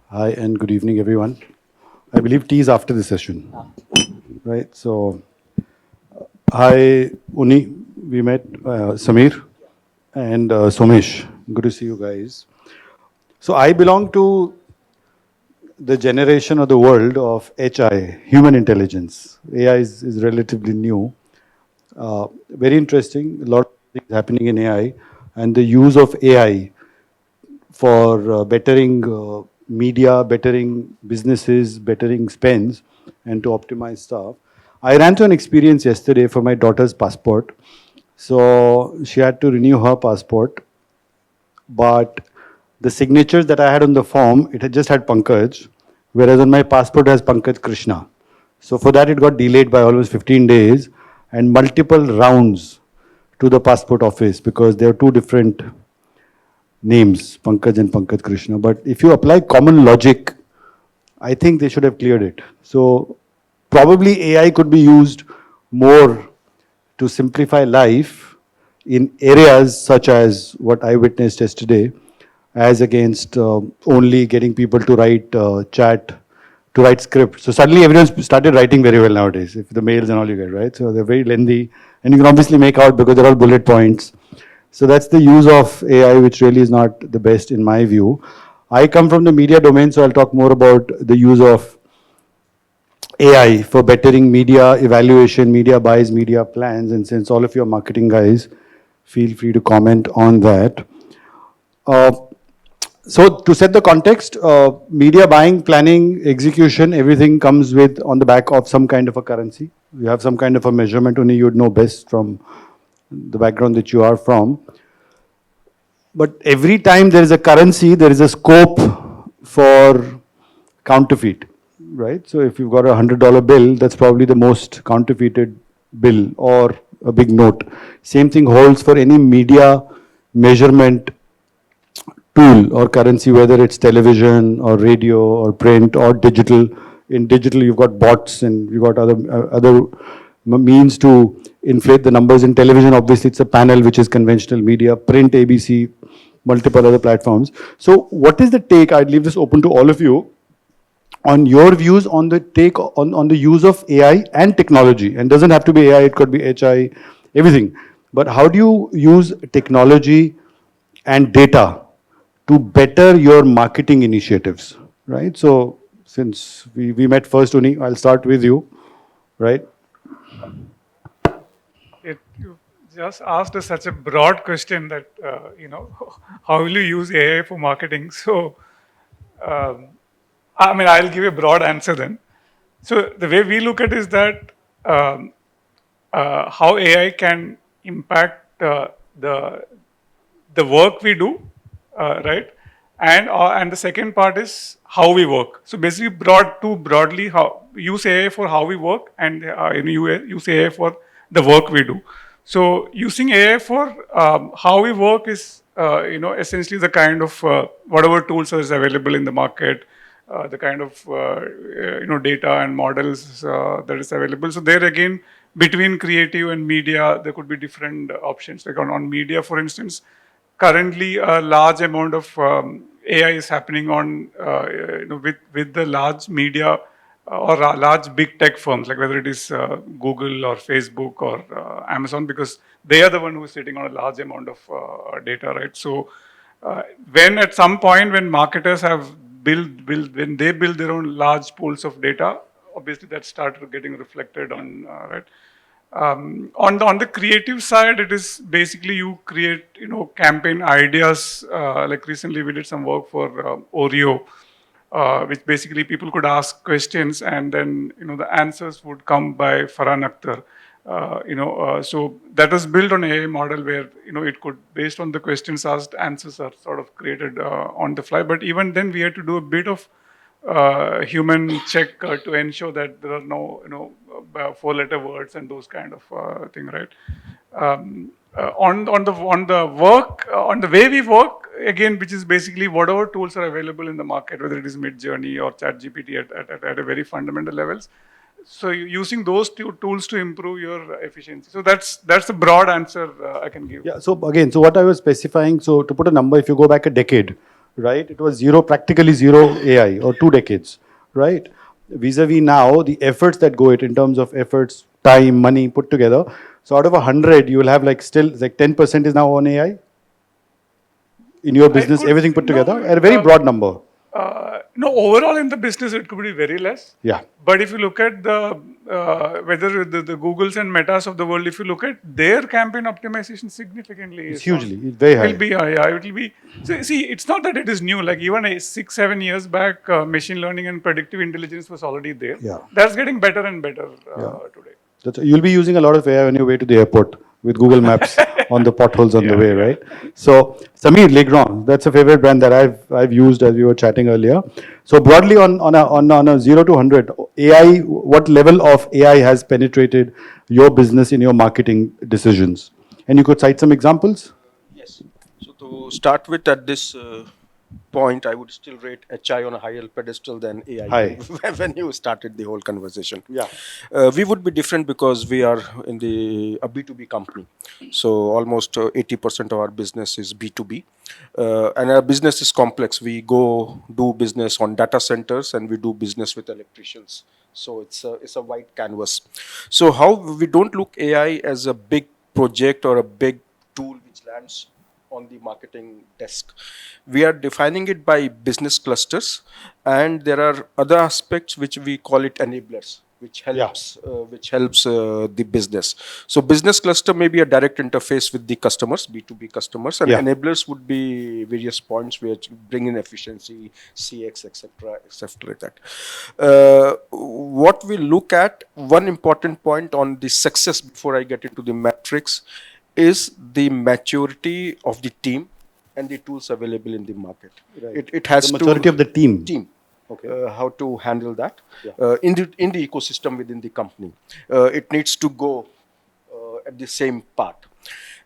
Hi and good evening, everyone. I believe tea is after the session, right? So, hi, Uni. We met Samir and Somesh. Good to see you guys. So, I belong to the generation or the world of HI, human intelligence. AI is relatively new. Very interesting. A lot of things happening in AI, and the use of AI for bettering media, bettering businesses, bettering spends, and to optimize stuff. I ran to an experience yesterday for my daughter's passport. So she had to renew her passport, but the signatures that I had on the form, it had just had Pankaj, whereas on my passport it has Pankaj Krishna. So for that, it got delayed by almost 15 days and multiple rounds to the passport office because there are two different names, Pankaj and Pankaj Krishna. But if you apply common logic, I think they should have cleared it. So probably AI could be used more to simplify life in areas such as what I witnessed yesterday, as against only getting people to write chat, to write script. So suddenly everyone started writing very well nowadays, if the mails and all you get, right? So they're very lengthy, and you can obviously make out because they're all bullet points. So that's the use of AI, which really is not the best in my view. I come from the media domain, so I'll talk more about the use of AI for bettering media evaluation, media buys, media plans. And since all of you are marketing guys, feel free to comment on that. Uh, so to set the context, media buying, planning, execution, everything comes with on the back of some kind of a currency. You have some kind of a measurement, only you'd know best from the background that you are from. But every time there is a currency, there is a scope for counterfeit, right? So if you've got $100 bill, that's probably the most counterfeited bill or a big note. Same thing holds for any media measurement tool or currency, whether it's television or radio or print or digital. In digital, you've got bots and you've got other means to inflate the numbers. In television, obviously, it's a panel, which is conventional media, print, ABC, multiple other platforms. So, what is the take? I'd leave this open to all of you on your views on the take on the use of AI and technology. And doesn't have to be AI; it could be HI, everything. But how do you use technology and data to better your marketing initiatives, right? So since we met first, Uni, I'll start with you, right? You just asked us such a broad question that how will you use AI for marketing? So, um, I mean, I'll give a broad answer then. So the way we look at it is that um, how AI can impact the work we do, right? And the second part is how we work. So basically, broadly, how use AI for how we work, and use AI for the work we do. So using AI for how we work is essentially the kind of whatever tools are available in the market, the kind of data and models that is available. So there again, between creative and media, there could be different options. Like on media, for instance, currently a large amount of AI is happening on with the large media or large big tech firms, like whether it is Google or Facebook or Amazon, because they are the one who is sitting on a large amount of data, right? So when at some point when marketers have build when they build their own large pools of data, obviously that started getting reflected on right. On the creative side, it is basically you create campaign ideas. Like recently, we did some work for Oreo, which basically people could ask questions and then the answers would come by Farhan Akhtar. So that was built on AI model where it could, based on the questions asked, answers are sort of created on the fly. But even then, we had to do a bit of human check to ensure that there are no four-letter words and those kind of thing, right? On the way we work again, which is basically whatever tools are available in the market, whether it is Midjourney or ChatGPT at a very fundamental levels. So using those two tools to improve your efficiency. So that's the broad answer I can give. Yeah. So again, so what I was specifying, so to put a number, if you go back a decade, right? It was zero, practically zero AI, or 2 decades, right? Vis-a-vis now, the efforts that go it in terms of efforts, time, money put together. So out of 100, you will have like still like 10% is now on AI in your I business, could, everything put no, together, at a very broad number. no, overall in the business, it could be very less. Yeah. But if you look at the whether the Googles and Metas of the world, if you look at their campaign optimization, significantly It's is on, hugely, it's very will high. be yeah, it will be. So, see, it's not that it is new. Like even 6-7 years back, machine learning and predictive intelligence was already there. Yeah. That's getting better and better Yeah. today. You'll be using a lot of AI on your way to the airport with Google Maps on the potholes on the Yeah, way, yeah. right? So, Samir, Legrand, that's a favorite brand that I've used as we were chatting earlier. So, broadly on a 0 to 100, AI, what level of AI has penetrated your business in your marketing decisions? And you could cite some examples? Yes. So to start with, at this point, I would still rate HI on a higher pedestal than AI High. when you started the whole conversation. Yeah. We would be different because we are in a B2B company. So almost 80% of our business is B2B. And our business is complex. We go do business on data centers and we do business with electricians. So it's a wide canvas. So how we don't look AI as a big project or a big tool which lands on the marketing desk. We are defining it by business clusters, and there are other aspects which we call it enablers, which helps the business. So business cluster may be a direct interface with the customers, B2B customers, and Yeah. enablers would be various points which bring in efficiency, CX, etc., like that. What we look at, one important point on the success before I get into the metrics, is the maturity of the team and the tools available in the market. Right. It has The maturity of the team. Okay. how to handle that Yeah. in the ecosystem within the company. It needs to go at the same path.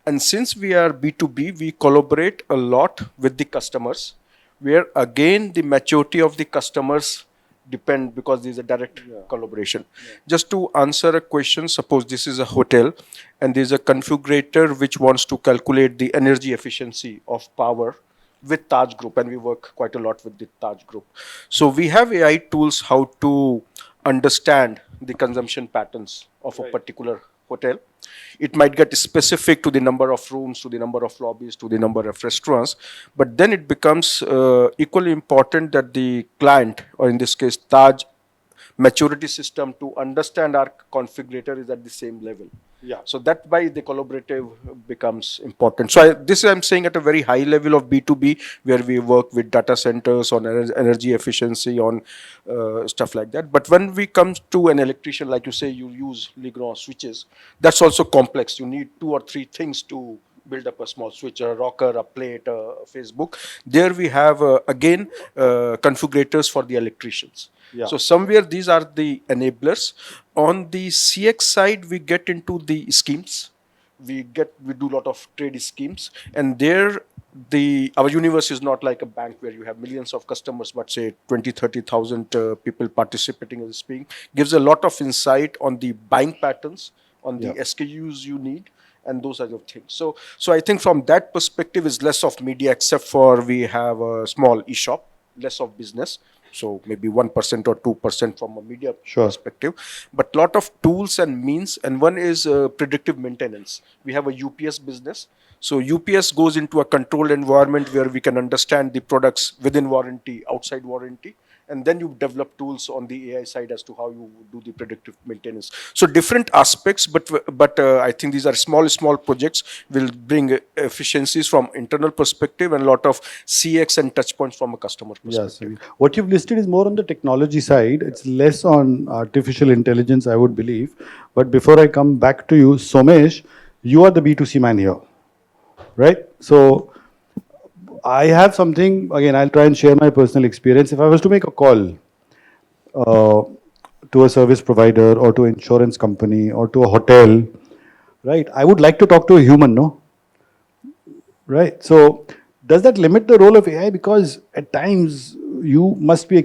And since we are B2B, we collaborate a lot with the customers, where again the maturity of the customers depend because there's a direct collaboration. Just to answer a question, suppose this is a hotel and there's a configurator which wants to calculate the energy efficiency of power with Taj Group, and we work quite a lot with the Taj Group. So we have AI tools how to understand the consumption patterns of a particular hotel. It might get specific to the number of rooms, to the number of lobbies, to the number of restaurants, but then it becomes equally important that the client, or in this case Taj maturity system, to understand our configurator is at the same level. Yeah. So that by the collaborative becomes important. So this I'm saying at a very high level of B2B, where we work with data centers on energy efficiency, on stuff like that. But when we come to an electrician, like you say, you use Legrand switches, that's also complex. You need 2 or 3 things to build up a small switch, a rocker, a plate, a Facebook. There we have again configurators for the electricians. Yeah. So somewhere these are the enablers. On the CX side, we get into the schemes. We do a lot of trade schemes, and there our universe is not like a bank where you have millions of customers, but say 20-30,000 people participating in the scheme. Gives a lot of insight on the buying patterns, on the SKUs you need, and those kinds of things. So I think from that perspective is less of media, except for we have a small e-shop, less of business. So maybe 1% or 2% from a media perspective, but lot of tools and means. And one is predictive maintenance. We have a UPS business. So UPS goes into a controlled environment where we can understand the products within warranty, outside warranty. And then you develop tools on the AI side as to how you do the predictive maintenance. So different aspects, but I think these are small projects will bring efficiencies from internal perspective and a lot of CX and touch points from a customer perspective. Yes. What you've listed is more on the technology side. It's less on artificial intelligence, I would believe. But before I come back to you, Somesh, you are the B2C man here, right? So I have something, again, I'll try and share my personal experience. If I was to make a call to a service provider or to an insurance company or to a hotel, right, I would like to talk to a human, no? Right? So does that limit the role of AI? Because at times you must be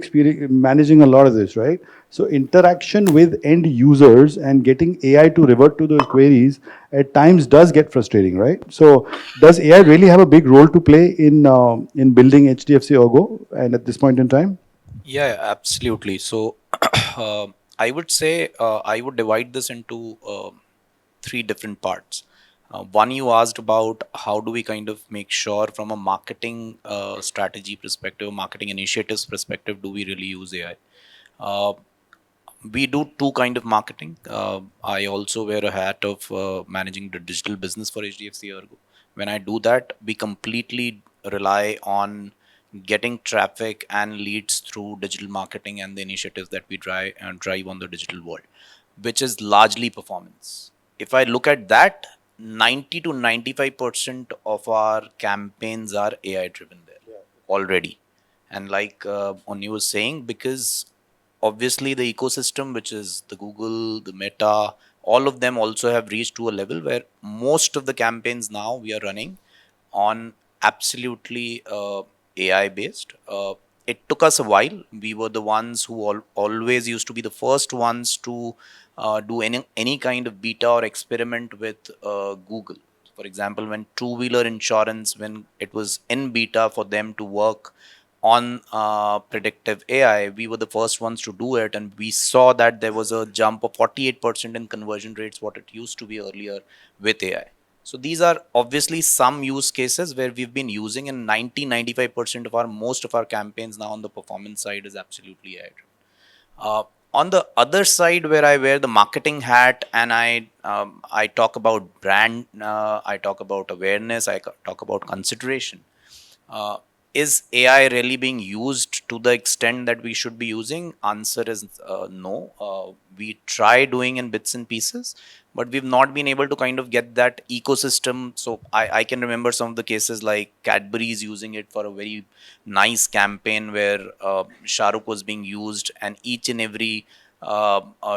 managing a lot of this, right? So interaction with end users and getting AI to revert to those queries at times does get frustrating, right? So does AI really have a big role to play in building HDFC Ergo and at this point in time? Yeah, absolutely. So, I would say I would divide this into three different parts. One, you asked about how do we kind of make sure from a marketing strategy perspective, marketing initiatives perspective, do we really use AI? Uh, we do two kind of marketing. I also wear a hat of managing the digital business for HDFC Ergo. When I do that, we completely rely on getting traffic and leads through digital marketing and the initiatives that we drive on the digital world, which is largely performance. If I look at that, 90 to 95% of our campaigns are AI driven there already. And like Oni was saying, because obviously the ecosystem, which is the Google, the Meta, all of them also have reached to a level where most of the campaigns now we are running on absolutely AI based. It took us a while. We were the ones who always used to be the first ones to do any kind of beta or experiment with Google. For example, when two-wheeler insurance, when it was in beta for them to work on predictive AI, we were the first ones to do it, and we saw that there was a jump of 48% in conversion rates, what it used to be earlier with AI. So these are obviously some use cases where we've been using, and 95% of our most of our campaigns now on the performance side is absolutely AI. On the other side, where I wear the marketing hat and I talk about brand, I talk about awareness, talk about consideration. Uh, is AI really being used to the extent that we should be using? Answer is no. We try doing in bits and pieces, but we've not been able to kind of get that ecosystem. So I can remember some of the cases like Cadbury's using it for a very nice campaign where Shah Rukh was being used, and each and every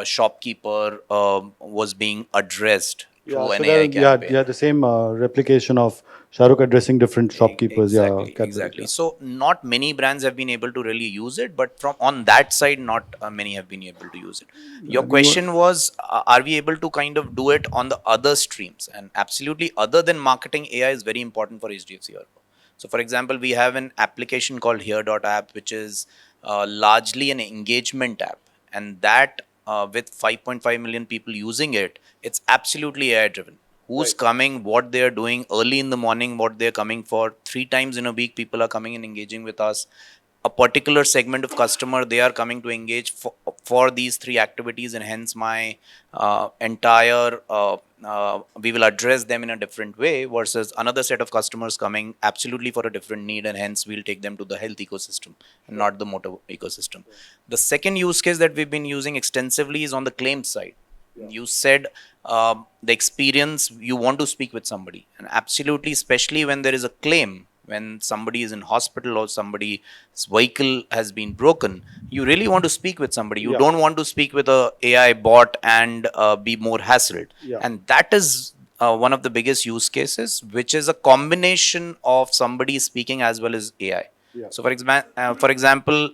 shopkeeper was being addressed through an AI campaign. The same replication of Shah Rukh addressing different shopkeepers. Yeah, Exactly, Cadbury. exactly. Yeah. So not many brands have been able to really use it, but from on that side, not many have been able to use it. Your question was, are we able to kind of do it on the other streams? And absolutely, other than marketing, AI is very important for HDFC Urban. So, for example, we have an application called Here.app, which is largely an engagement app, and that with 5.5 million people using it, it's absolutely AI driven. Who's coming, what they are doing early in the morning, what they're coming for. 3 times in a week, people are coming and engaging with us. A particular segment of customer, they are coming to engage for these three activities, and hence my entire we will address them in a different way versus another set of customers coming absolutely for a different need, and hence we'll take them to the health ecosystem and not the motor ecosystem. The second use case that we've been using extensively is on the claims side. You said the experience, you want to speak with somebody, and absolutely, especially when there is a claim, when somebody is in hospital or somebody's vehicle has been broken, you really want to speak with somebody. You don't want to speak with a AI bot and be more hassled. And that is one of the biggest use cases, which is a combination of somebody speaking as well as AI. So for example,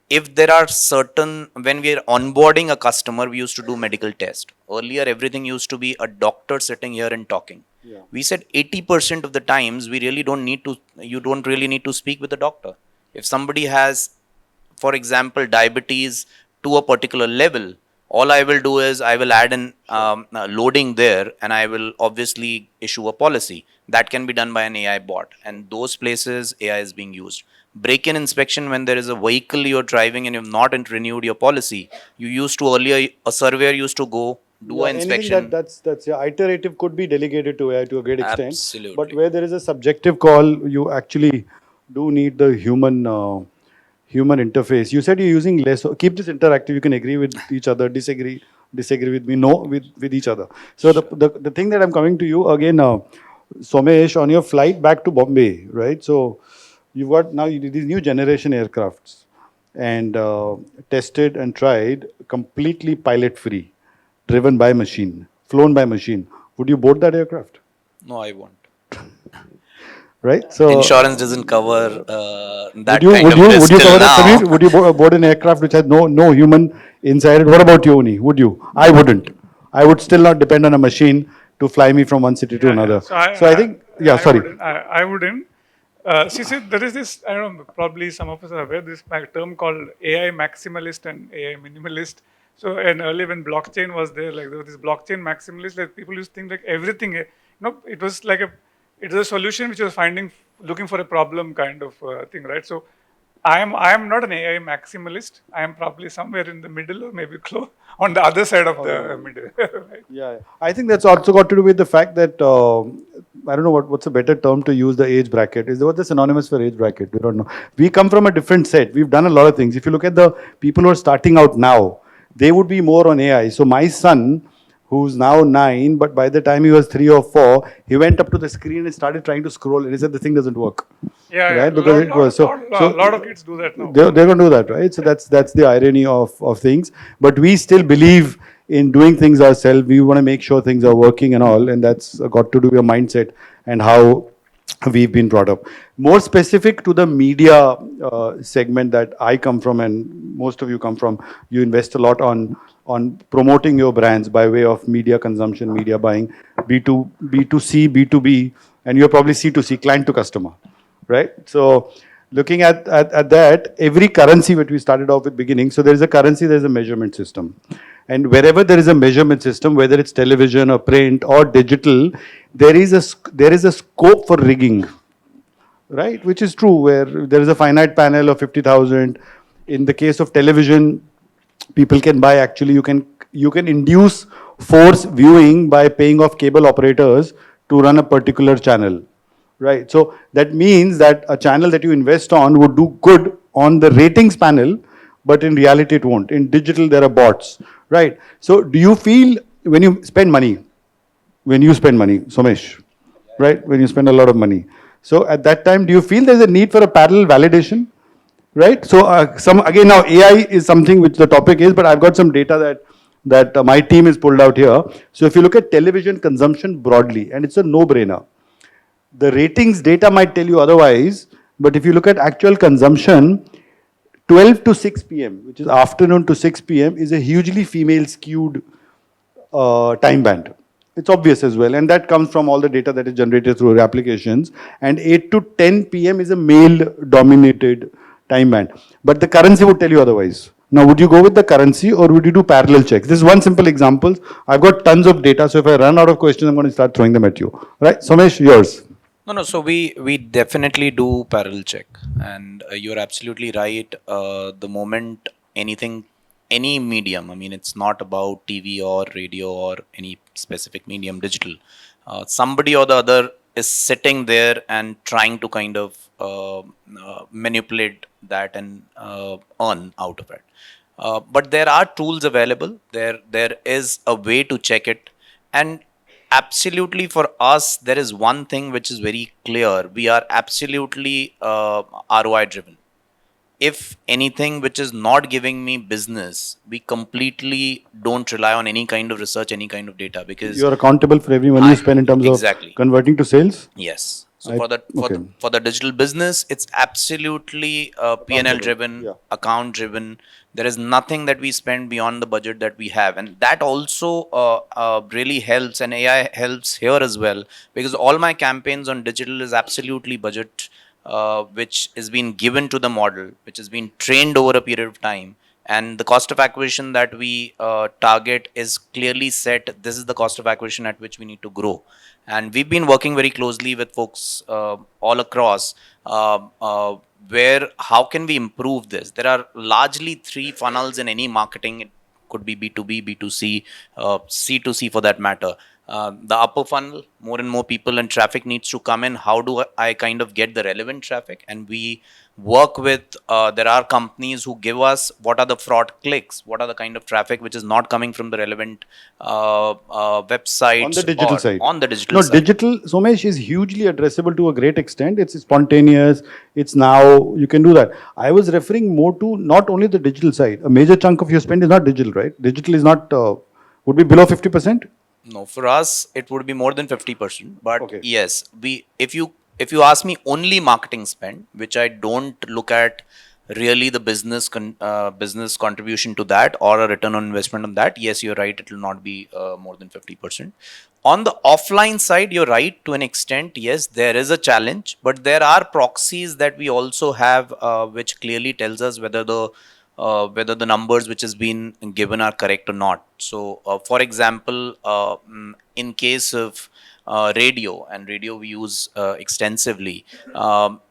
if there are certain, when we are onboarding a customer, we used to do medical test. Earlier, everything used to be a doctor sitting here and talking. We said 80% of the times we really don't need to, you don't really need to speak with the doctor. If somebody has, for example, diabetes to a particular level, all I will do is I will add an loading there, and I will obviously issue a policy. That can be done by an AI bot, and those places AI is being used. Break-in inspection, when there is a vehicle you're driving and you've not renewed your policy, you used to earlier, a surveyor used to go do an inspection. Anything that's iterative could be delegated to AI to a great extent. Absolutely. But where there is a subjective call, you actually do need the human interface. You said you're using less. Keep this interactive. You can agree with each other, disagree with me, no with each other. So the thing that I'm coming to you again, Somesh, on your flight back to Bombay, right? So you've got now these new generation aircrafts, and tested and tried completely pilot free, driven by machine, flown by machine. Would you board that aircraft? No, I won't. right? So Insurance doesn't cover that would you kind would of you risk would you till cover that, now. Samir? Would you board an aircraft which has no human inside it? What about you, Uni? Would you? I wouldn't. I would still not depend on a machine to fly me from one city to Yeah, yeah. another. So I, So I think, yeah, I sorry. wouldn't. I wouldn't. See, there is this. I don't know. Probably some of us are aware. This term called AI maximalist and AI minimalist. So, and earlier when blockchain was there, like there was this blockchain maximalist, like people used to think like everything. It was like it was a solution which was looking for a problem kind of thing, right? So, I am not an AI maximalist. I am probably somewhere in the middle or maybe close on the other side of the middle. Right? Yeah, I think that's also got to do with the fact that I don't know what's a better term to use. The age bracket is what's synonymous for age bracket. We don't know. We come from a different set. We've done a lot of things. If you look at the people who are starting out now, they would be more on AI. So my son, who's now 9, but by the time he was 3 or 4, he went up to the screen and started trying to scroll, and he said the thing doesn't work. Yeah, Right? yeah. Because it was so. Lot of kids do that now. They're going to do that, right? So that's the irony of things. But we still believe in doing things ourselves. We want to make sure things are working and all, and that's got to do with your mindset and how we've been brought up. More specific to the media segment that I come from, and most of you come from, you invest a lot on promoting your brands by way of media consumption, media buying, B2C, B2B, and you're probably C2C, client to customer, right? So looking at that, every currency which we started off with beginning, so there is a currency, there is a measurement system. And wherever there is a measurement system, whether it's television or print or digital, there is a scope for rigging, right? Which is true, where there is a finite panel of 50,000. In the case of television, people can buy, actually you can induce force viewing by paying off cable operators to run a particular channel, right? So that means that a channel that you invest on would do good on the ratings panel, but in reality it won't. In digital there are bots, right? So do you feel when you spend money, Somesh, right? When you spend a lot of money. So at that time, do you feel there's a need for a parallel validation? Right? So again, now AI is something which the topic is, but I've got some data that my team has pulled out here. So if you look at television consumption broadly, and it's a no-brainer, the ratings data might tell you otherwise, but if you look at actual consumption, 12 to 6 p.m., which is afternoon to 6 p.m., is a hugely female skewed time band. It's obvious as well, and that comes from all the data that is generated through our applications. And 8 to 10 p.m. is a male-dominated time band. But the currency would tell you otherwise. Now, would you go with the currency or would you do parallel checks? This is one simple example. I've got tons of data, so if I run out of questions, I'm going to start throwing them at you. Right? Somesh, yours. No. So we definitely do parallel check, and you're absolutely right. The moment any medium, I mean, it's not about TV or radio or any specific medium, digital. Somebody or the other is sitting there and trying to kind of manipulate that and earn out of it. But there are tools available. There is a way to check it, and absolutely for us, there is one thing which is very clear. We are absolutely ROI driven. If anything which is not giving me business, we completely don't rely on any kind of research, any kind of data, because You're accountable for every money you spend in terms exactly. of converting to sales? Yes. So okay. for the digital business, it's absolutely P&L driven, yeah. account driven. There is nothing that we spend beyond the budget that we have, and that also really helps. And AI helps here as well, because all my campaigns on digital is absolutely budget, which is being given to the model, which has been trained over a period of time. And the cost of acquisition that we target is clearly set. This is the cost of acquisition at which we need to grow. And we've been working very closely with folks all across where how can we improve this? There are largely 3 funnels in any marketing. It could be B2B, B2C, C2C for that matter. The upper funnel, more and more people and traffic needs to come in. How do I kind of get the relevant traffic? And we work with, there are companies who give us what are the fraud clicks, what are the kind of traffic which is not coming from the relevant websites. On the digital side. On the digital no, side. digital, Somesh, is hugely addressable to a great extent. It's spontaneous. It's now, you can do that. I was referring more to not only the digital side. A major chunk of your spend is not digital, right? Digital is not, would be below 50%? No, for us, it would be more than 50%. But Okay. yes, if you ask me only marketing spend, which I don't look at really the business contribution to that or a return on investment on that, yes, you're right, it will not be more than 50%. On the offline side, you're right to an extent. Yes, there is a challenge, but there are proxies that we also have, which clearly tells us whether the numbers which has been given are correct or not. So, for example, in case of radio, and radio we use extensively,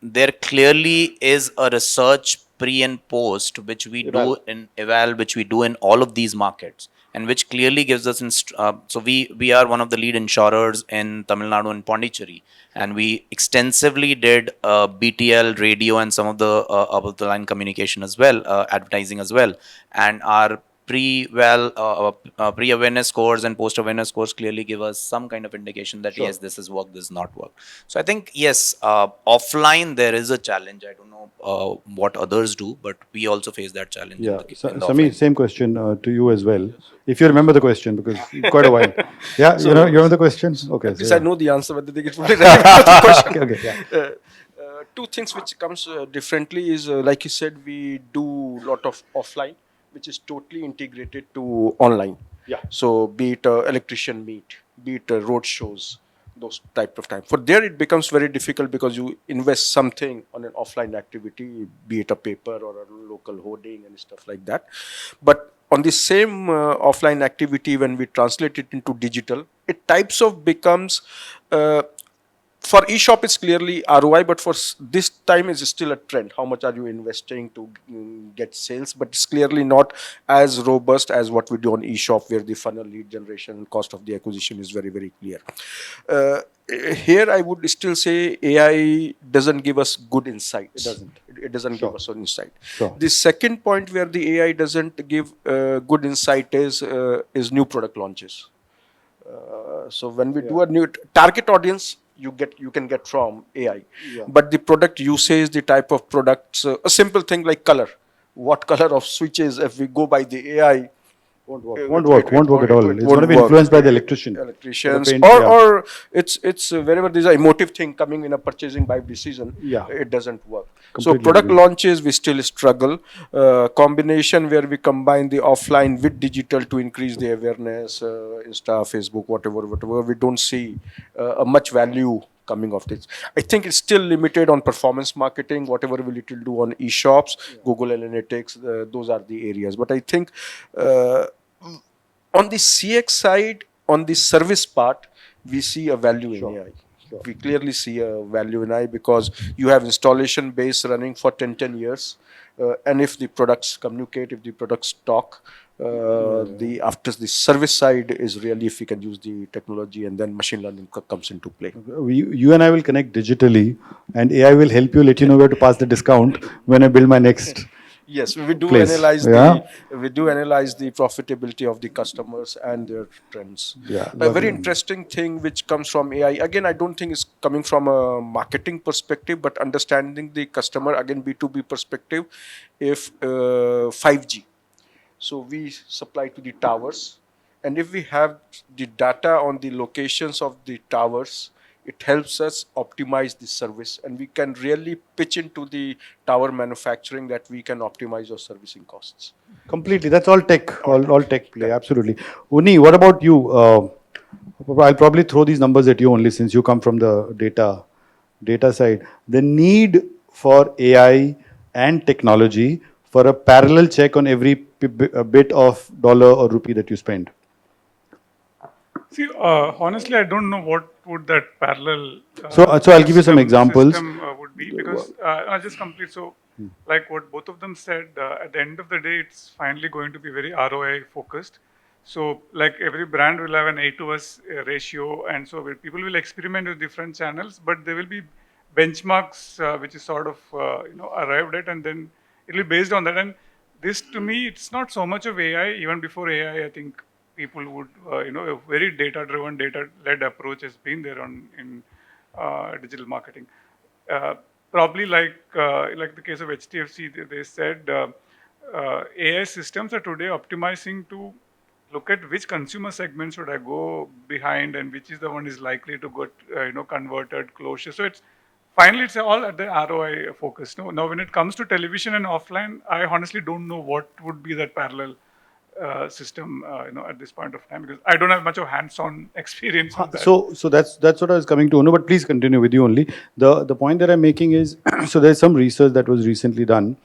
there clearly is a research pre and post which we do in eval, which we do in all of these markets, and which clearly gives us so we are one of the lead insurers in Tamil Nadu and Pondicherry, and we extensively did BTL radio and some of the above the line communication as well, advertising as well, and our pre awareness scores and post awareness scores clearly give us some kind of indication that yes, this is work, this is not work. So I think yes, offline there is a challenge. I don't know what others do, but we also face that challenge. Yeah, In the Samir, offline. same question to you as well. If you remember the question, because it's quite a while. Yeah, you remember the question? Okay. At least so I know the answer, but I think it's really relevant to the question. Okay, yeah. Two things which comes differently is like you said, we do lot of offline, which is totally integrated to online. Yeah. So be it electrician meet, be it road shows, those type of time. For there, it becomes very difficult because you invest something on an offline activity, be it a paper or a local hoarding and stuff like that. But on the same offline activity, when we translate it into digital, it types of becomes for e-shop it's clearly ROI, but for this time is still a trend. How much are you investing to get sales? But it's clearly not as robust as what we do on e-shop, where the funnel lead generation and cost of the acquisition is very, very clear. Here I would still say AI doesn't give us good insights. It doesn't. It doesn't give us an insight. Sure. The second point where the AI doesn't give good insight is new product launches. So when we do a new target audience, you can get from AI, but the product usage, the type of products, a simple thing like color, what color of switches, if we go by the AI, Won't work at all. It's going to be influenced by the electricians, or it's wherever there's an emotive thing coming in a purchasing buy decision, it doesn't work. So product launches we still struggle. Combination where we combine the offline with digital to increase the awareness, Insta, Facebook, whatever, we don't see a much value coming of this. I think it's still limited on performance marketing, whatever we little do on e-shops, Google Analytics, those are the areas. But I think on the CX side, on the service part, we see a value in AI. We clearly see a value in AI because you have installation base running for 10 years. And if the products communicate, if the products talk, after the service side is really if we can use the technology, and then machine learning comes into play. You and I will connect digitally, and AI will help you, let you know where to pass the discount when I build my next. Yes, we do place. analyze the profitability of the customers and their trends. Yeah, A very interesting thing which comes from AI. Again, I don't think it's coming from a marketing perspective, but understanding the customer, again B2B perspective. If 5G, so we supply to the towers, and if we have the data on the locations of the towers, it helps us optimize the service, and we can really pitch into the tower manufacturing that we can optimize our servicing costs. Completely. That's all tech, all tech play. Absolutely. Uni, what about you? I'll probably throw these numbers at you only since you come from the data side. The need for AI and technology for a parallel check on every bit of dollar or rupee that you spend. See, honestly, I don't know what would that parallel. So I'll give you some examples. System, would be because I'll just complete. So, like what both of them said, at the end of the day, it's finally going to be very ROI focused. So, like every brand will have an A to S ratio, and so people will experiment with different channels, but there will be benchmarks which is sort of arrived at, and then it will be based on that. And this, to me, it's not so much of AI. Even before AI, I think people would, a very data-driven, data-led approach has been there in digital marketing. Probably like the case of HDFC, they said AI systems are today optimizing to look at which consumer segment should I go behind and which is the one is likely to get converted, closure. So it's finally it's all at the ROI focus. No, now when it comes to television and offline, I honestly don't know what would be that parallel system, at this point of time, because I don't have much of hands-on experience with that. So that's what I was coming to. No, but please continue with you only. The point that I'm making is so there's some research that was recently done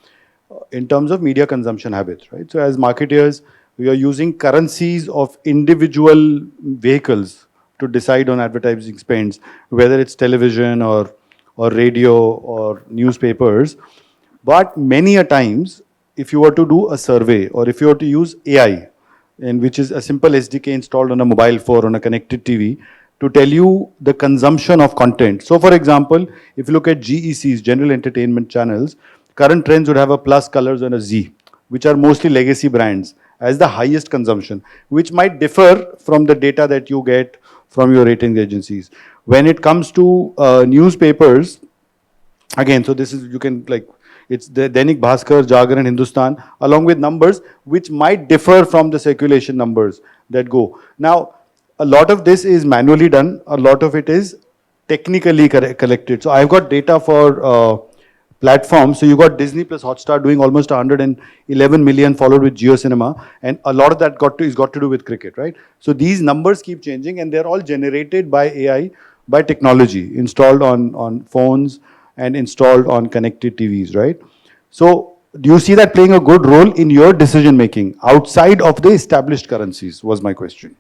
in terms of media consumption habits, right? So as marketers, we are using currencies of individual vehicles to decide on advertising spends, whether it's television or radio or newspapers. But many a times, if you were to do a survey or if you were to use AI, and which is a simple SDK installed on a mobile phone on a connected TV to tell you the consumption of content. So, for example, if you look at GECs, general entertainment channels, current trends would have a plus colors and a Z, which are mostly legacy brands, as the highest consumption, which might differ from the data that you get from your rating agencies. When it comes to newspapers, again, so this is, you can like, it's the Dainik Bhaskar, Jagar and Hindustan, along with numbers which might differ from the circulation numbers that go. Now, a lot of this is manually done, a lot of it is technically collected. So I've got data for platforms. So you got Disney plus Hotstar doing almost 111 million, followed with Jio Cinema, and a lot of that is got to do with cricket, right? So these numbers keep changing, and they're all generated by AI, by technology installed on phones and installed on connected TVs, right? So do you see that playing a good role in your decision making outside of the established currencies? Was my question.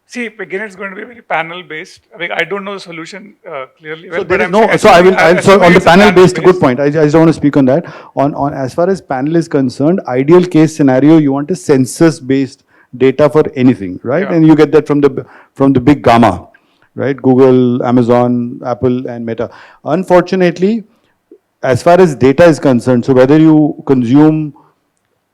See, again, it's going to be very panel-based. I mean, I don't know the solution clearly. So there is no. So I will. So on the panel-based, good point. I just want to speak on that. On as far as panel is concerned, ideal case scenario, you want a census-based data for anything, right? Yeah. And you get that from the big gamma, right? Google, Amazon, Apple, and Meta. Unfortunately, as far as data is concerned, so whether you consume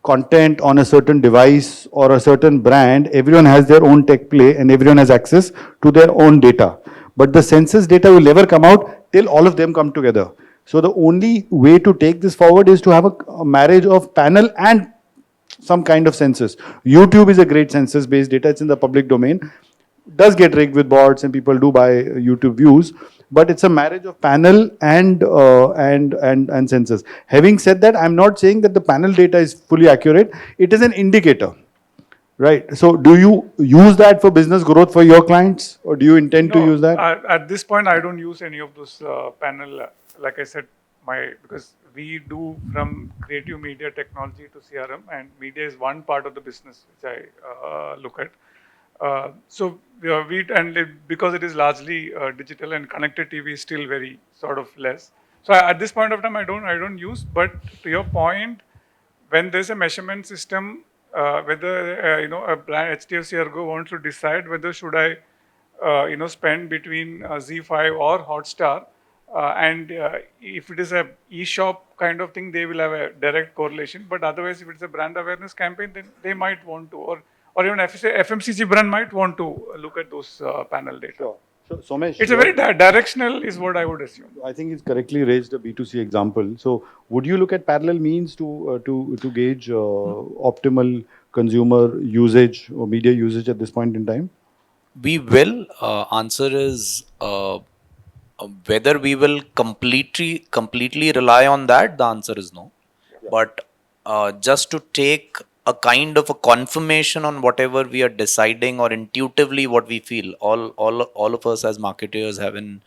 content on a certain device or a certain brand, everyone has their own tech play and everyone has access to their own data. But the census data will never come out till all of them come together. So the only way to take this forward is to have a marriage of panel and some kind of census. YouTube is a great census-based data. It's in the public domain. Does get rigged with bots and people do buy YouTube views, but it's a marriage of panel and census. Having said that, I'm not saying that the panel data is fully accurate. It is an indicator, right? So do you use that for business growth for your clients, or do you intend to use that? At this point, I don't use any of those panel. Like I said, because we do from creative media technology to CRM, and media is one part of the business which I look at. So because it is largely digital and connected TV is still very sort of less. So at this point of time, I don't use. But to your point, when there's a measurement system, whether a brand HDFC Ergo wants to decide whether should I spend between Z5 or Hotstar, and if it is a e-shop kind of thing, they will have a direct correlation. But otherwise, if it's a brand awareness campaign, then they might want to, or even FMCG brand might want to look at those panel data. Sure. So, Somesh, It's a very directional, is what I would assume. I think he's correctly raised a B2C example. So, would you look at parallel means to gauge optimal consumer usage or media usage at this point in time? We will. Answer is whether we will completely rely on that. The answer is no. Yeah. But just to take a kind of a confirmation on whatever we are deciding or intuitively what we feel, all of us as marketers have an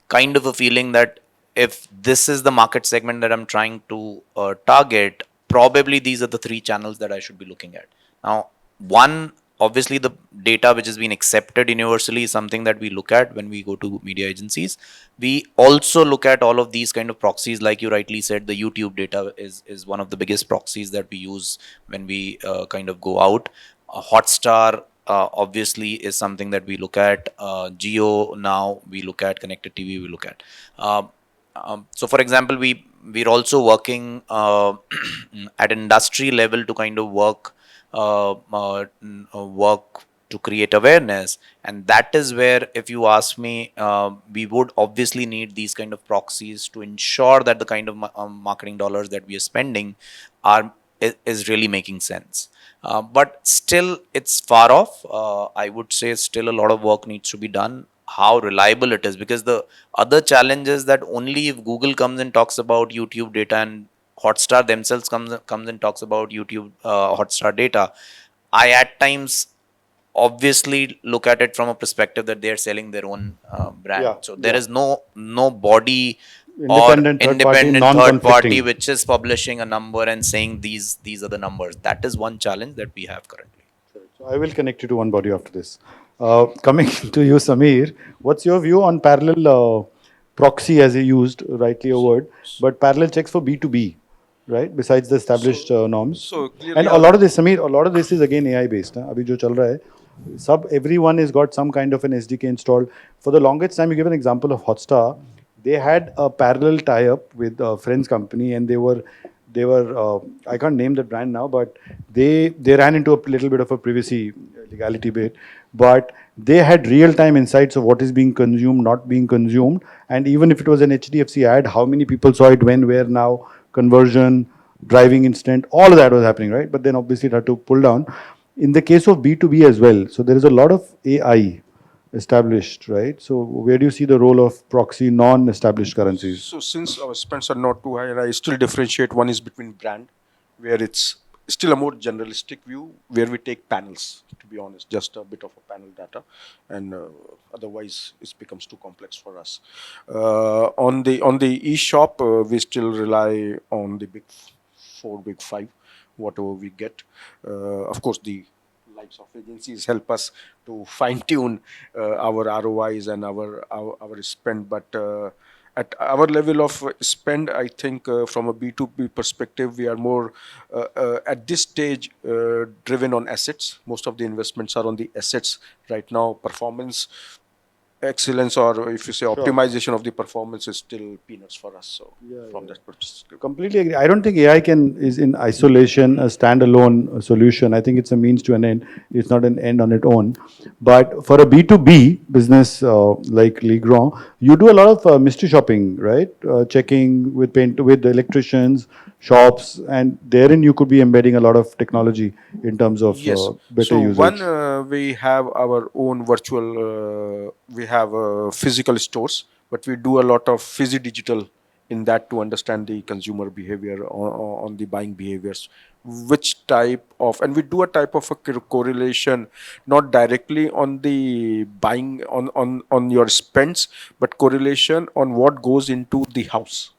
kind of a feeling that if this is the market segment that I'm trying to target, probably these are the three channels that I should be looking at. Now, one, obviously the data which has been accepted universally is something that we look at when we go to media agencies. We also look at all of these kind of proxies, like you rightly said. The YouTube data is one of the biggest proxies that we use when we kind of go out. Hotstar obviously is something that we look at. Geo, now we look at connected TV, we look at. So for example, we're also working at industry level to kind of work to create awareness, and that is where, if you ask me, we would obviously need these kind of proxies to ensure that the kind of marketing dollars that we are spending is really making sense. But still, it's far off. I would say still a lot of work needs to be done. how reliable it is. Because the other challenge is that only if Google comes and talks about YouTube data and Hotstar themselves comes and talks about YouTube Hotstar data, I at times obviously look at it from a perspective that they are selling their own brand. Yeah, So there yeah. is no body or Independent third party, independent third party non-conflicting. which is publishing a number and saying these are the numbers. That is one challenge that we have currently. So I will connect you to one body after this. Coming to you, Samir, what's your view on parallel proxy, as you used rightly a word, but parallel checks for B2B, right? Besides the established norms. so clearly And a lot of this, Samir, a lot of this is again AI based. Abhi jo chal raha hai, everyone has got some kind of an SDK installed. For the longest time, you give an example of Hotstar. They had a parallel tie-up with a friend's company, and they were I can't name the brand now, but they ran into a little bit of a privacy legality bit, but they had real-time insights of what is being consumed, not being consumed, and even if it was an HDFC ad, how many people saw it, when, where, now, conversion, driving instant, all of that was happening, right? But then obviously it had to pull down. In the case of B2B as well, so there is a lot of AI established, right? So where do you see the role of proxy non-established currencies? So since our spends are not too high, and I still differentiate, one is between brand, where it's still a more generalistic view, where we take panels, to be honest, just a bit of a panel data, and otherwise it becomes too complex for us. On the e-shop, we still rely on the big four, big five, whatever we get. Of course, the likes of agencies help us to fine tune our ROIs and our spend, but at our level of spend, I think from a B2B perspective, we are more at this stage driven on assets. Most of the investments are on the assets right now. Performance excellence, or if you say optimization of the performance, is still peanuts for us. So from that perspective. Completely agree. I don't think AI is in isolation a standalone solution. I think it's a means to an end. It's not an end on its own. But for a B2B business like Legrand, you do a lot of mystery shopping, right? Checking with with the electricians, shops, and therein you could be embedding a lot of technology in terms of Yes. better So usage. one, we have our own virtual. We have physical stores, but we do a lot of digital in that to understand the consumer behavior on the buying behaviors. Which type of, and we do a type of a correlation, not directly on the buying on your spends, but correlation on what goes into the house.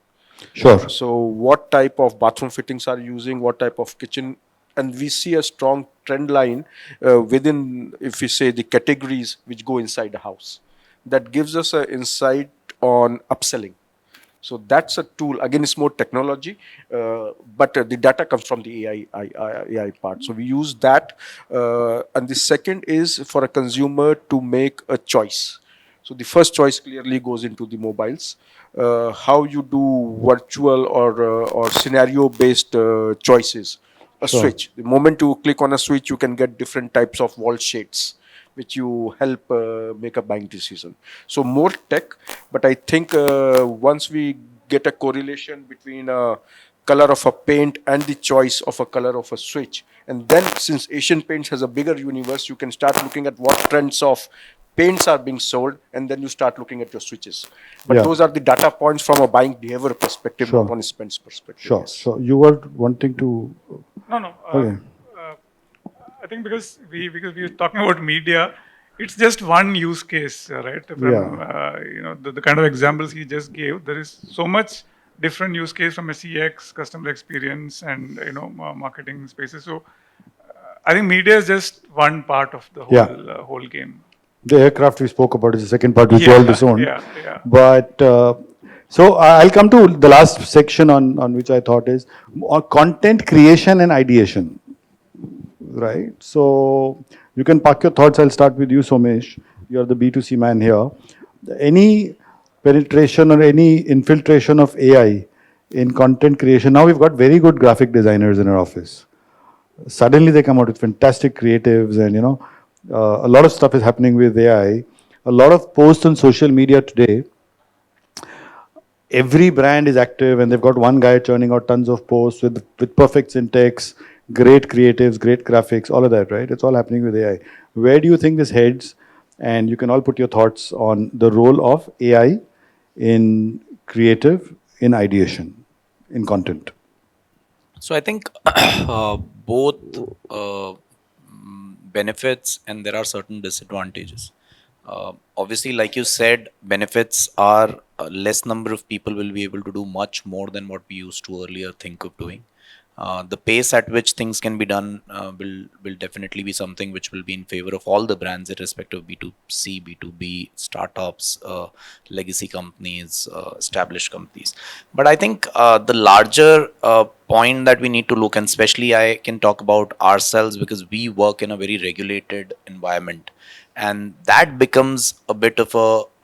Sure. So what type of bathroom fittings are you using, what type of kitchen, and we see a strong trend line within, if we say, the categories which go inside the house. That gives us an insight on upselling. So that's a tool. Again, it's more technology, but the data comes from the AI part. So we use that. And the second is for a consumer to make a choice. So the first choice clearly goes into the mobiles. How you do virtual or scenario based choices. A switch. The moment you click on a switch, you can get different types of wall shades, which you help make a buying decision. So more tech, but I think once we get a correlation between a color of a paint and the choice of a color of a switch, and then since Asian Paints has a bigger universe, you can start looking at what trends of paints are being sold, and then you start looking at your switches. But Yeah. those are the data points from a buying behavior perspective, Sure. not on a spends perspective. Sure. Yes. So you were wanting to. No. Okay. I think because we're talking about media, it's just one use case, right? From, the kind of examples he just gave, there is so much different use case from a CX, customer experience, and marketing spaces. So I think media is just one part of the whole game. The aircraft we spoke about is the second part, which you all disowned. Yeah. But so I'll come to the last section on which I thought is content creation and ideation. Right. So you can park your thoughts. I'll start with you, Somesh. You're the B2C man here. Any penetration or any infiltration of AI in content creation? Now we've got very good graphic designers in our office. Suddenly they come out with fantastic creatives, and a lot of stuff is happening with AI. A lot of posts on social media today. Every brand is active, and they've got one guy churning out tons of posts with perfect syntax, great creatives, great graphics, all of that, right? It's all happening with AI. Where do you think this heads? and you can all put your thoughts on the role of AI in creative, in ideation, in content. So I think both benefits and there are certain disadvantages. Obviously, like you said, benefits are less number of people will be able to do much more than what we used to earlier think of doing. The pace at which things can be done will definitely be something which will be in favor of all the brands, irrespective of B2C, B2B, startups, legacy companies, established companies. But I think the larger point that we need to look, and especially I can talk about ourselves because we work in a very regulated environment, and that becomes a bit of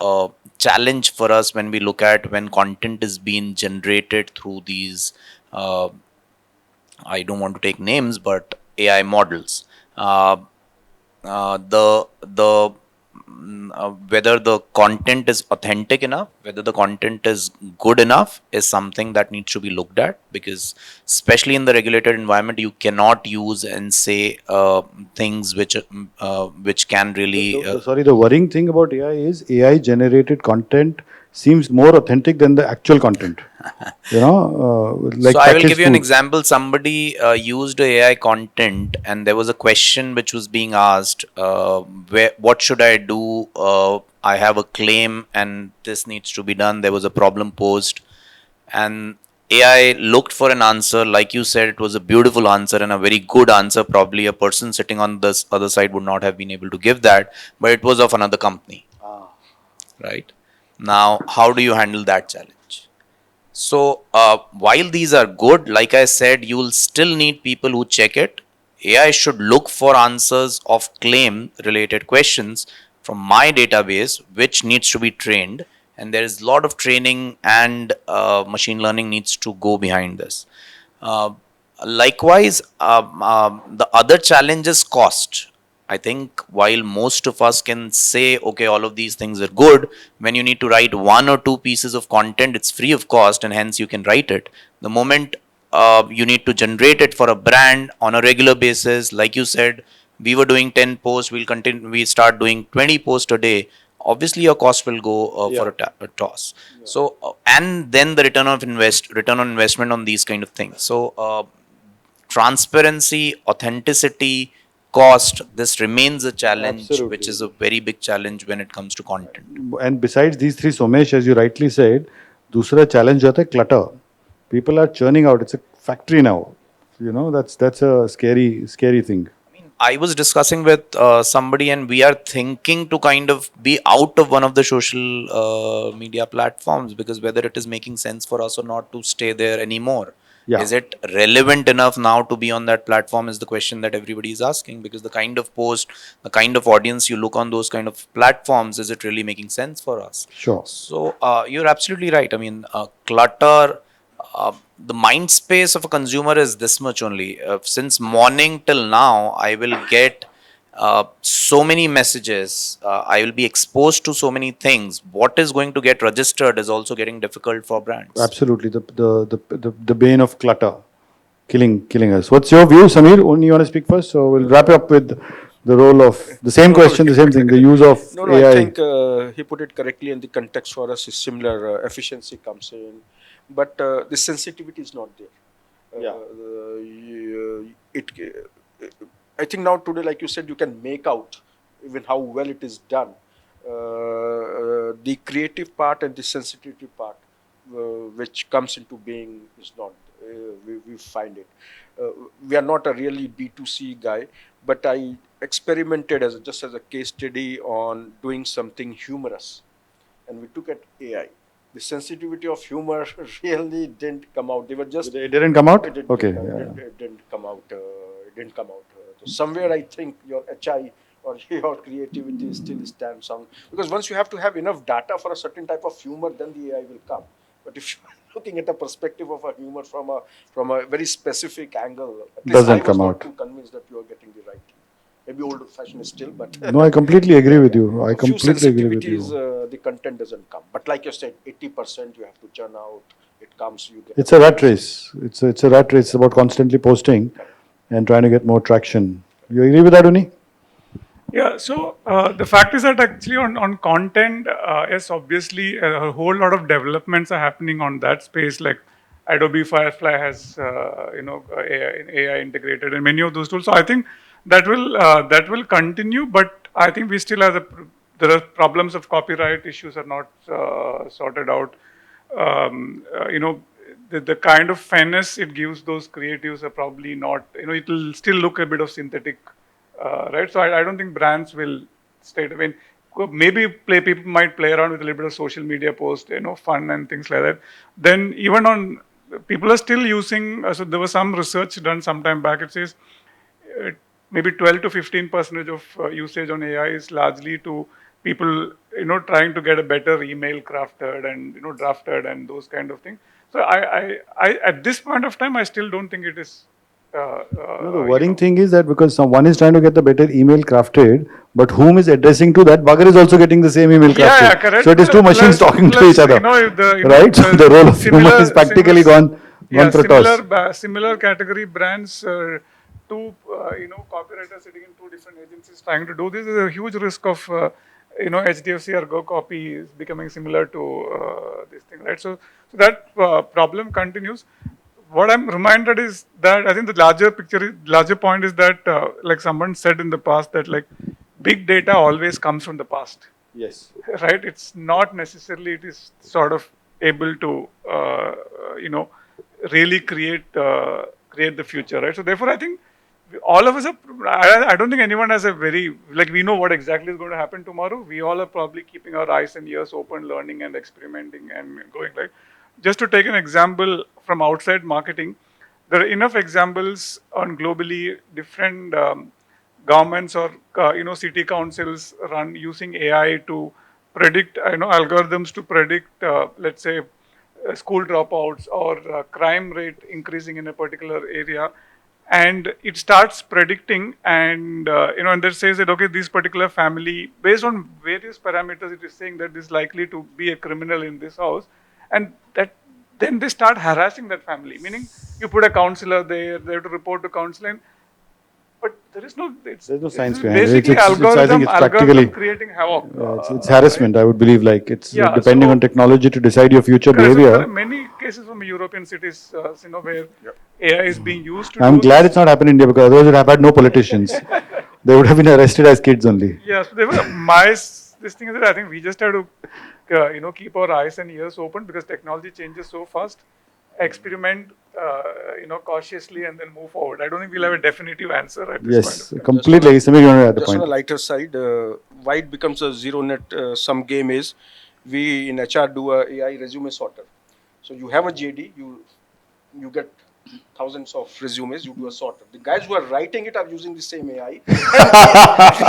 a challenge for us when we look at when content is being generated through these. I don't want to take names, but AI models. Uh, the whether the content is authentic enough, whether the content is good enough, is something that needs to be looked at, because especially in the regulated environment, you cannot use and say things which can really. Sorry, the worrying thing about AI is AI generated content seems more authentic than the actual content. Like So I will packaged give you an food. example. Somebody used AI content, and there was a question which was being asked: what should I do? I have a claim, and this needs to be done. There was a problem posed, and AI looked for an answer. Like you said, it was a beautiful answer and a very good answer. Probably a person sitting on this other side would not have been able to give that, but it was of another company, right? Now, how do you handle that challenge? So, while these are good, like I said, you will still need people who check it. AI should look for answers of claim related questions from my database, which needs to be trained. And there is a lot of training and machine learning needs to go behind this. Uh, Likewise, the other challenge is cost. I think while most of us can say, okay, all of these things are good, when you need to write one or two pieces of content, it's free of cost and hence you can write it. The moment you need to generate it for a brand on a regular basis, like you said, we were doing 10 posts, we start doing 20 posts a day. Obviously, your cost will go for a toss. So, and then the return on investment on these kind of things. So, transparency, authenticity, cost, this remains a challenge, which Absolutely. is a very big challenge when it comes to content. And besides these three, Somesh, as you rightly said, दूसरा challenge आता है clutter. People are churning out. It's a factory now. That's a scary thing. I was discussing with somebody, and we are thinking to kind of be out of one of the social media platforms because whether it is making sense for us or not to stay there anymore. Yeah. Is it relevant enough now to be on that platform? Is the question that everybody is asking, because the kind of post, the kind of audience you look on those kind of platforms, is it really making sense for us? Sure. So you're absolutely right. I mean, clutter. The mind space of a consumer is this much only. Since morning till now, I will get so many messages. I will be exposed to so many things. What is going to get registered is also getting difficult for brands. Absolutely. The bane of clutter, killing us. What's your view, Samir? Only you want to speak first, so we'll wrap up with the role of the same question, the same thing, the use of No, AI. I think he put it correctly, and the context for us is similar. Efficiency comes in, but the sensitivity is not there. I think now today, like you said, you can make out even how well it is done. The creative part and the sensitivity part, which comes into being, is not. We find it. We are not a really B2C guy, but I experimented just as a case study on doing something humorous, and we took at AI. The sensitivity of humor really didn't come out. They were just. It didn't come out? It didn't, Okay. it didn't come out. It didn't come out. Somewhere I think your HI or your creativity still stands on, because once you have to have enough data for a certain type of humor, then the AI will come. But if you're looking at a perspective of a humor from a very specific angle, at least Doesn't I was come not out. too convinced that you are getting the right thing. Maybe old-fashioned still, but No, I completely agree with you. I a few completely agree with sensitivities, you. the content doesn't come. But like you said, 80% you have to churn out. It comes, you get. It's a rat race. It's a rat race. It's about constantly posting and trying to get more traction. You agree with that, Uni? Yeah, so the fact is that actually on content, yes, obviously a whole lot of developments are happening on that space. Like Adobe Firefly has, AI integrated, and many of those tools. So I think that will continue, but I think we still have there are problems of copyright issues are not sorted out. The kind of fairness it gives those creatives are probably not, it will still look a bit of synthetic, right? So I don't think brands will stay. I mean, maybe people might play around with a little bit of social media post, fun and things like that. Then even on, people are still using, so there was some research done some time back, it says, uh, maybe 12 to 15% of usage on AI is largely to people, trying to get a better email crafted and, drafted and those kind of things. So at this point of time, I still don't think it is. The worrying thing is that because someone is trying to get the better email crafted, but whom is addressing to that bugger is also getting the same email crafted. Yeah, correct. So it is two machines talking to each other. If the, Right? So the role of human is practically gone for toss. Similar category brands, two, copywriters sitting in two different agencies trying to do this is a huge risk of, HDFC or Go Copy is becoming similar to this thing, right? So that problem continues. What I'm reminded is that I think the larger point is that, like someone said in the past, that like big data always comes from the past, Yes. right? It's not necessarily it is sort of able to, really create the future, right? So therefore, I think all of us are. I don't think anyone has a very, like, we know what exactly is going to happen tomorrow. We all are probably keeping our eyes and ears open, learning and experimenting and going, right? Just to take an example from outside marketing, there are enough examples on globally different governments or city councils run using AI to predict, algorithms to predict, let's say, school dropouts or crime rate increasing in a particular area, and it starts predicting, and and that says that, okay, this particular family, based on various parameters, it is saying that this is likely to be a criminal in this house, and that then they start harassing that family, meaning you put a counselor there, they have to report to counseling, but there is no, There's no science it's behind it. basically I think it's practically algorithm creating havoc. it's harassment. I would believe, like it's Yeah, depending so- on technology to decide your future Correct. So there behavior. are many cases from European cities, where AI is being used to I'm do glad this. it's not happened in India because otherwise we'd have had no politicians. They would have been arrested as kids only. Yes, they were this thing is that I think we just have to, keep our eyes and ears open because technology changes so fast. Experiment, cautiously and then move forward. I don't think we'll have a definitive answer at this Yes, point. completely. Samir, you want to add the Just on a point? lighter side, why it becomes a zero net sum game is we in HR do a AI resume sorter. So you have a JD, you get thousands of resumes, you do a sorter. The guys who are writing it are using the same AI.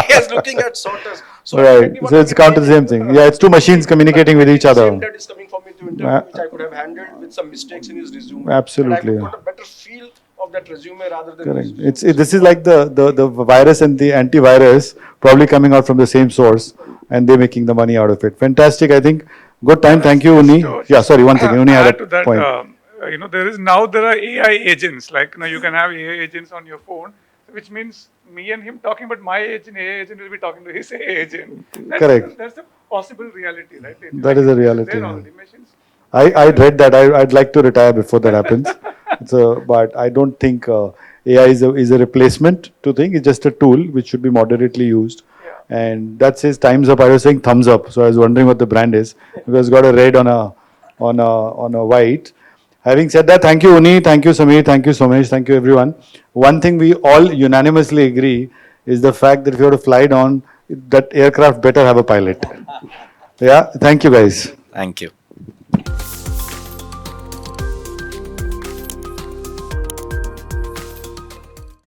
He is looking at sorters. So Right. anyone So it's can counter the same thing. Yeah, it's two machines communicating with each the other. Same that is coming from me to interview, which I could have handled with some mistakes in his resume. Absolutely, And I yeah. could put a better feel of that resume rather than Correct. his This is like the virus and the antivirus probably coming out from the same source, and they're making the money out of it. Fantastic. I think good time. Thank you, Uni. Yeah, sorry. One second. Uni had Add to a that, point. there are AI agents. Like, you can have AI agents on your phone, which means me and him talking, but my agent, AI agent, will be talking to his AI agent. Correct. That's a possible reality, right? That is a reality, There yeah. already machines. I read that. I'd like to retire before that happens. But I don't think AI is a replacement to think. It's just a tool which should be moderately used. Yeah. And that says time's up. I was saying thumbs up. So I was wondering what the brand is because it's got a red on a white. Having said that, thank you, Uni. Thank you, Samir. Thank you, Somesh. Thank you, everyone. One thing we all unanimously agree is the fact that if you have to fly down, that aircraft better have a pilot. Yeah. Thank you, guys. Thank you.